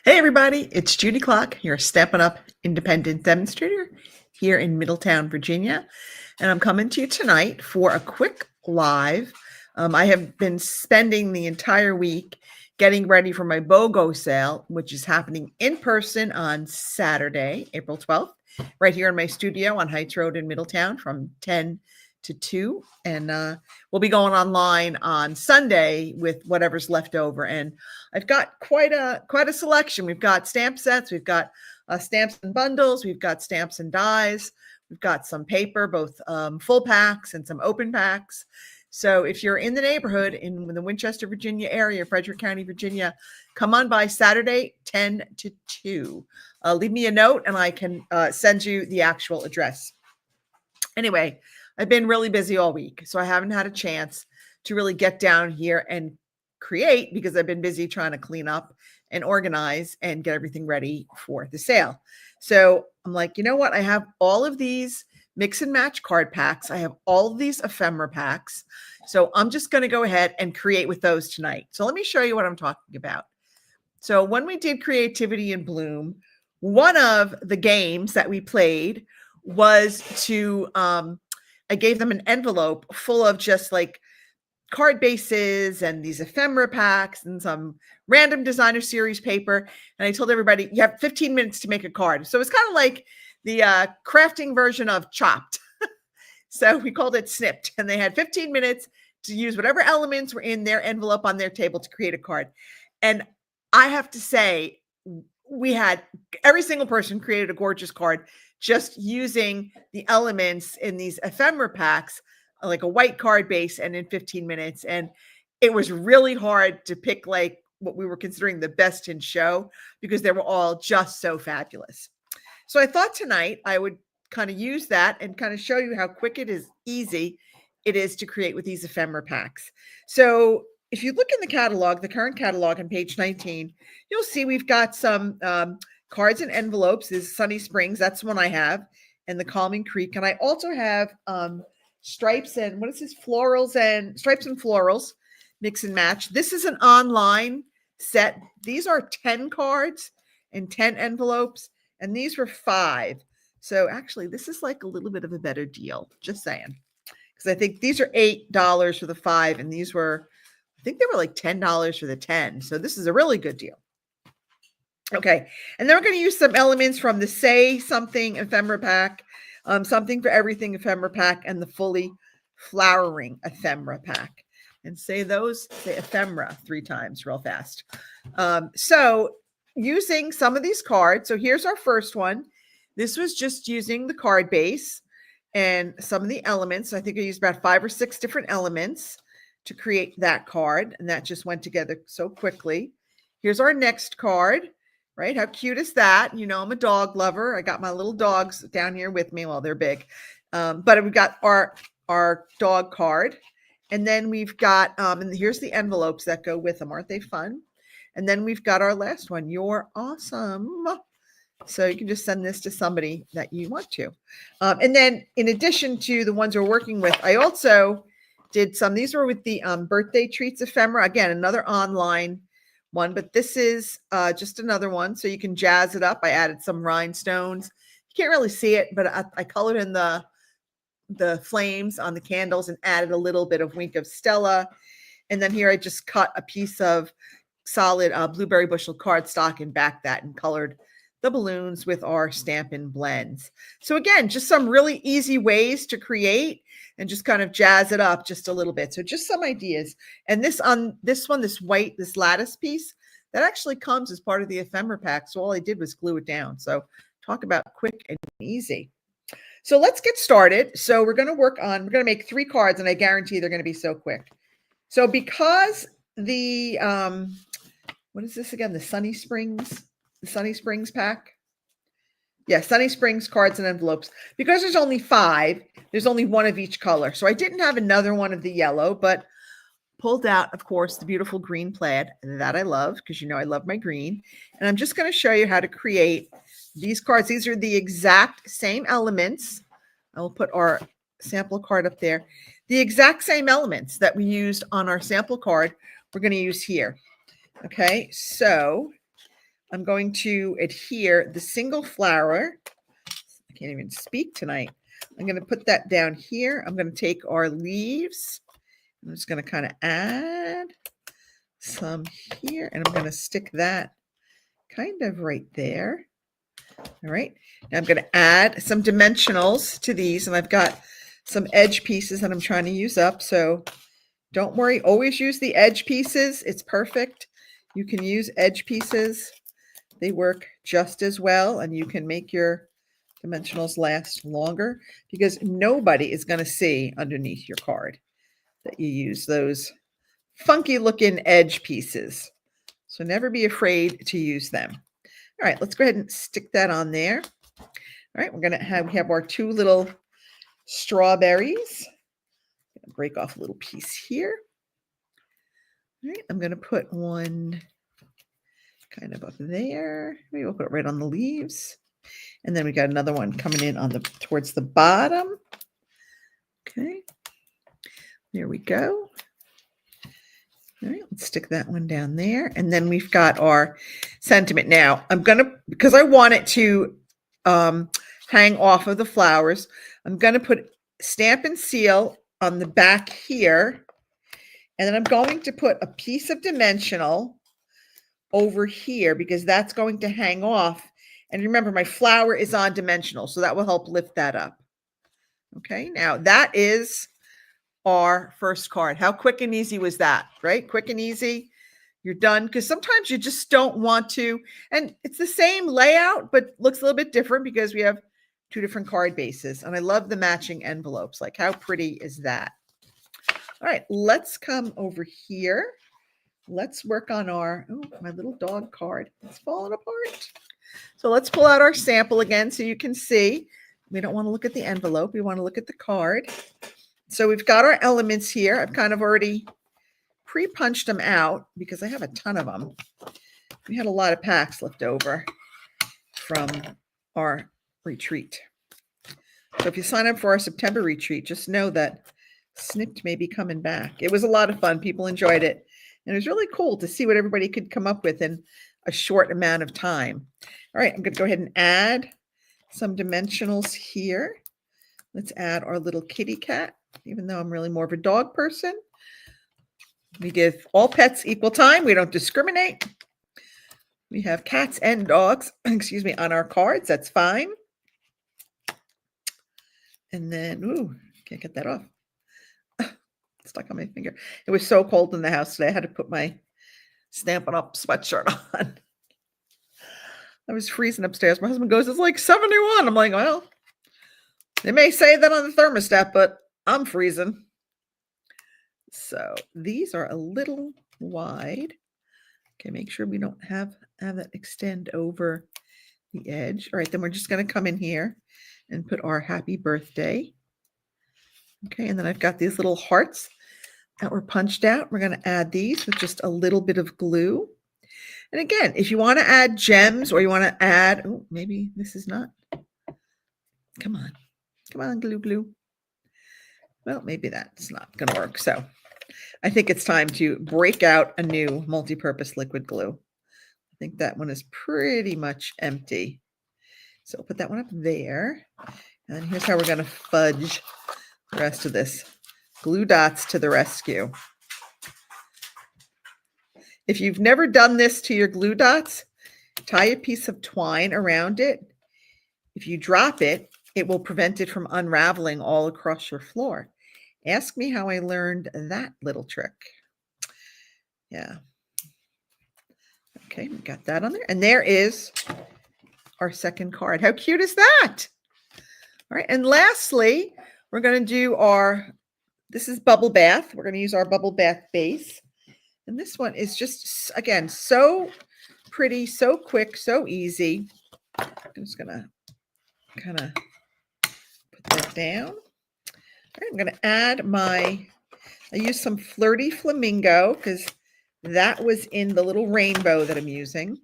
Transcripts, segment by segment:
Hey everybody, it's Judy Klock, your Stampin' Up! Independent Demonstrator here in Middletown, Virginia. And I'm coming to you tonight for a quick live. I have been spending the entire week getting ready for my BOGO sale, which is happening in person on Saturday, April 12th, right here in my studio on Heights Road in Middletown from 10 to 2. And we'll be going online on Sunday with whatever's left over. And I've got quite a selection. We've got stamp sets, we've got stamps and bundles, we've got stamps and dies, we've got some paper, both full packs and some open packs. So if you're in the neighborhood in the Winchester, Virginia area, Frederick County, Virginia, come on by Saturday, 10 to 2. Leave me a note and I can send you the actual address. Anyway, I've been really busy all week, so I haven't had a chance to really get down here and create because I've been busy trying to clean up and organize and get everything ready for the sale. So I'm like, you know what? I have all of these mix and match card packs. I have all of these ephemera packs. So I'm just going to go ahead and create with those tonight. So let me show you what I'm talking about. So when we did Creativity in Bloom, one of the games that we played was to, I gave them an envelope full of just like card bases and these ephemera packs and some random designer series paper. And I told everybody, you have 15 minutes to make a card. So it's kind of like the crafting version of Chopped. So we called it Snipped. And they had 15 minutes to use whatever elements were in their envelope on their table to create a card. And I have to say, we had every single person created a gorgeous card just using the elements in these ephemera packs, like a white card base, and in 15 minutes. And it was really hard to pick like what we were considering the best in show because they were all just so fabulous. So I thought tonight I would kind of use that and kind of show you how quick easy it is to create with these ephemera packs. So if you look in the catalog, the current catalog on page 19, you'll see we've got some cards and envelopes. This is Sunny Springs. That's the one I have. And the Calming Creek. And I also have stripes and what is this? Florals and stripes and florals mix and match. This is an online set. These are 10 cards and 10 envelopes. And these were 5. So actually, this is like a little bit of a better deal. Just saying. Because I think these are $8 for the 5. And these were, I think they were like $10 for the 10. So this is a really good deal. Okay, and then we're going to use some elements from the Say Something ephemera pack, Something for Everything ephemera pack, and the Fully Flowering ephemera pack. And say ephemera 3 times real fast. So using some of these cards. So here's our first one. This was just using the card base and some of the elements. I think I used about 5 or 6 different elements to create that card. And that just went together so quickly. Here's our next card. Right? How cute is that? You know, I'm a dog lover. I got my little dogs down here with me. Well, they're big. But we've got our dog card. And then we've got, and here's the envelopes that go with them. Aren't they fun? And then we've got our last one. You're awesome. So you can just send this to somebody that you want to. And then in addition to the ones we're working with, I also did some, these were with the birthday treats ephemera. Again, another online one, but this is just another one. So you can jazz it up. I added some rhinestones. You can't really see it, but I colored in the flames on the candles and added a little bit of Wink of Stella. And then here I just cut a piece of solid blueberry bushel cardstock and backed that and colored the balloons with our Stampin' blends. So again, just some really easy ways to create and just kind of jazz it up just a little bit. So just some ideas. And this white, this lattice piece, that actually comes as part of the ephemera pack. So all I did was glue it down. So talk about quick and easy. So let's get started. So we're going to make 3 cards, and I guarantee they're going to be so quick. So because the, what is this again? The Sunny Springs pack. Yeah, Sunny Springs cards and envelopes. Because there's only 5, there's only 1 of each color. So I didn't have another one of the yellow, but pulled out, of course, the beautiful green plaid that I love because you know I love my green. And I'm just going to show you how to create these cards. These are the exact same elements. I will put our sample card up there. The exact same elements that we used on our sample card, we're going to use here. Okay, so I'm going to adhere the single flower. I can't even speak tonight. I'm going to put that down here. I'm going to take our leaves. I'm just going to kind of add some here, and I'm going to stick that kind of right there. All right. Now I'm going to add some dimensionals to these, and I've got some edge pieces that I'm trying to use up. So don't worry. Always use the edge pieces. It's perfect. You can use edge pieces. They work just as well, and you can make your dimensionals last longer because nobody is going to see underneath your card that you use those funky looking edge pieces. So never be afraid to use them. All right, let's go ahead and stick that on there. All right, we have our two little strawberries. Break off a little piece here. All right, I'm going to put one kind of up there. Maybe we'll put it right on the leaves. And then we got another one coming in on towards the bottom. Okay. There we go. All right, let's stick that one down there. And then we've got our sentiment. Now, because I want it to hang off of the flowers, I'm going to put Stampin' Seal on the back here. And then I'm going to put a piece of dimensional over here because that's going to hang off. And remember, my flower is on dimensional, so that will help lift that up. Okay, now that is our first card. How quick and easy was that, right? Quick and easy. You're done, because sometimes you just don't want to. And it's the same layout, but looks a little bit different because we have two different card bases. And I love the matching envelopes. Like, how pretty is that? All right, let's come over here. Let's work on my little dog card. It's falling apart. So let's pull out our sample again so you can see. We don't want to look at the envelope. We want to look at the card. So we've got our elements here. I've kind of already pre-punched them out because I have a ton of them. We had a lot of packs left over from our retreat. So if you sign up for our September retreat, just know that Snipped may be coming back. It was a lot of fun. People enjoyed it. And it was really cool to see what everybody could come up with in a short amount of time. All right, I'm going to go ahead and add some dimensionals here. Let's add our little kitty cat, even though I'm really more of a dog person. We give all pets equal time. We don't discriminate. We have cats and dogs, excuse me, on our cards. That's fine. And then, can't get that off. Stuck on my finger. It was so cold in the house today. I had to put my Stampin' Up sweatshirt on. I was freezing upstairs. My husband goes, it's like 71. I'm like, well, they may say that on the thermostat, but I'm freezing. So these are a little wide. Okay, make sure we don't have that extend over the edge. All right, then we're just going to come in here and put our happy birthday. Okay, and then I've got these little hearts that were punched out. We're going to add these with just a little bit of glue. And again, if you want to add gems or you want to add, maybe this is not. Come on, glue. Well, maybe that's not going to work. So I think it's time to break out a new multi-purpose liquid glue. I think that one is pretty much empty. So I'll put that one up there. And then here's how we're going to fudge the rest of this. Glue dots to the rescue. If you've never done this to your glue dots, tie a piece of twine around it. If you drop it, it will prevent it from unraveling all across your floor. Ask me how I learned that little trick. Yeah. Okay, we got that on there. And there is our second card. How cute is that? All right, and lastly, we're going to do this is Bubble Bath. We're going to use our Bubble Bath base. And this one is just, again, so pretty, so quick, so easy. I'm just going to kind of put that down. All right, I'm going to add I used some Flirty Flamingo because that was in the little rainbow that I'm using.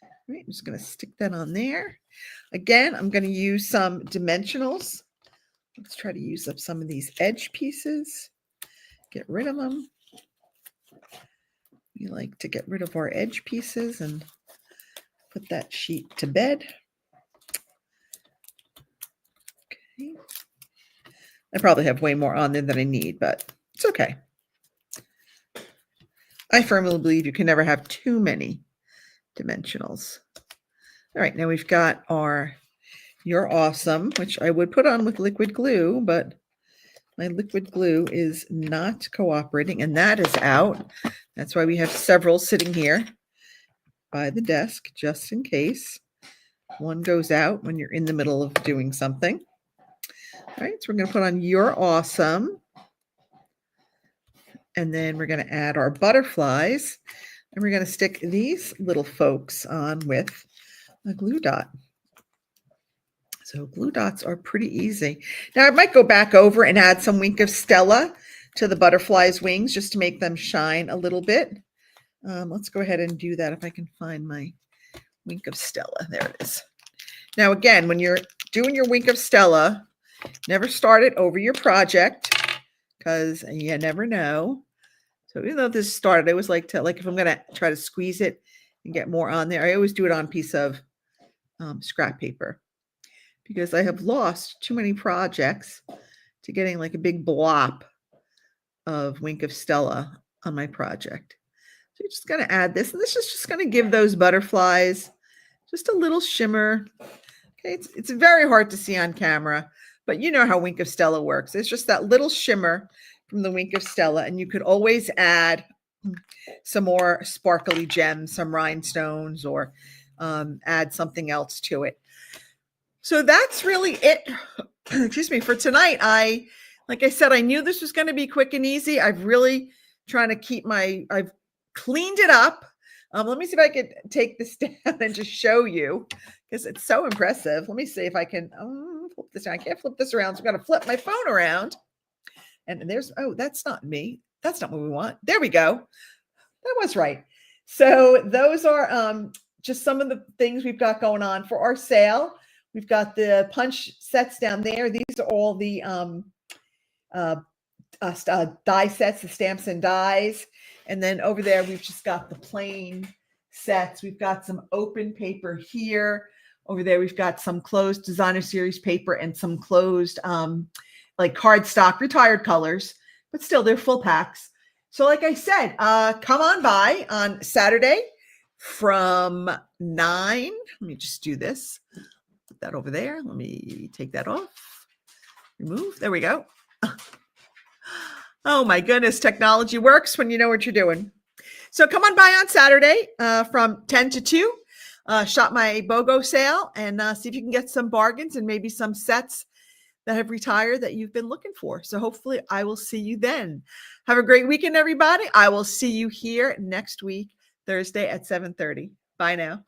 All right, I'm just going to stick that on there. Again, I'm going to use some dimensionals. Let's try to use up some of these edge pieces. Get rid of them. We like to get rid of our edge pieces and put that sheet to bed. Okay. I probably have way more on there than I need, but it's okay. I firmly believe you can never have too many dimensionals. All right, now we've got our You're Awesome, which I would put on with liquid glue, but my liquid glue is not cooperating, and that is out. That's why we have several sitting here by the desk, just in case one goes out when you're in the middle of doing something. All right, so we're going to put on You're Awesome. And then we're going to add our butterflies. And we're going to stick these little folks on with a glue dot. So glue dots are pretty easy. Now I might go back over and add some Wink of Stella to the butterflies' wings just to make them shine a little bit. Let's go ahead and do that if I can find my Wink of Stella. There it is. Now again, when you're doing your Wink of Stella, never start it over your project because you never know. So even though this started, I always like to, if I'm going to try to squeeze it and get more on there, I always do it on a piece of scrap paper because I have lost too many projects to getting like a big blob of Wink of Stella on my project. So you're just going to add this, and this is just going to give those butterflies just a little shimmer. Okay, it's very hard to see on camera, but you know how Wink of Stella works. It's just that little shimmer from the Wink of Stella, and you could always add some more sparkly gems, some rhinestones, or add something else to it. So that's really it. Excuse me, for tonight. Like I said, I knew this was going to be quick and easy. I've really trying to keep I've cleaned it up. Let me see if I could take this down and just show you because it's so impressive. Let me see if I can flip this down. I can't flip this around, so I'm going to flip my phone around. And there's, oh, that's not me. That's not what we want. There we go. That was right. So those are just some of the things we've got going on for our sale. We've got the punch sets down there. These are all the die sets, the stamps and dies. And then over there, we've just got the plain sets. We've got some open paper here. Over there, we've got some closed designer series paper and some closed like cardstock retired colors, but still they're full packs. So like I said, come on by on Saturday from 9. Let me just do this. Put that over there. Let me take that off. Remove. There we go. Oh my goodness, technology works when you know what you're doing. So come on by on Saturday from 10 to 2. Shop my BOGO sale and see if you can get some bargains and maybe some sets that have retired that you've been looking for. So hopefully I will see you then. Have a great weekend, everybody. I will see you here next week, Thursday at 7:30. Bye now.